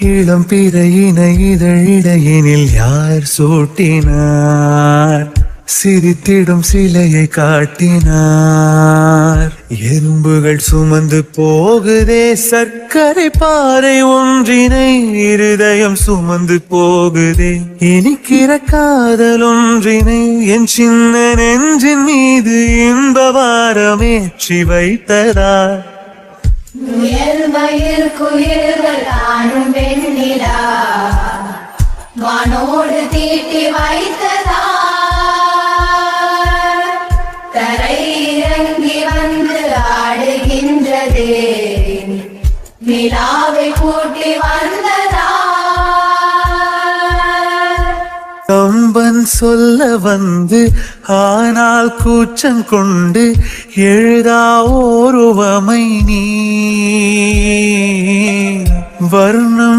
இளம் பிறையினை இதழிடையினில் யார் சூட்டினார்? சிரித்திடும் சிலையை காட்டினார். எறும்புகள் சுமந்து போகுதே சர்க்கரை பாறை ஒன்றினை, இருதயம் சுமந்து போகுதே இனிக்கிற காதல் ஒன்றினை. என் சின்ன நெஞ்சின் மீது இன்ப வாரமேற்றி வைத்ததார். முயல் மயில் குயில்கள் தானும் வெண்ணிலா வானோடு தீட்டி வைத்ததா. தரை இறங்கி வந்து ஆடுகின்றதே நிலாவை கூட்டி வந்ததா. கம்பன் சொல்ல வந்து ஆனால் கூச்சம் கொண்டு எழுதா ஓருவமை நீ. வர்ணம்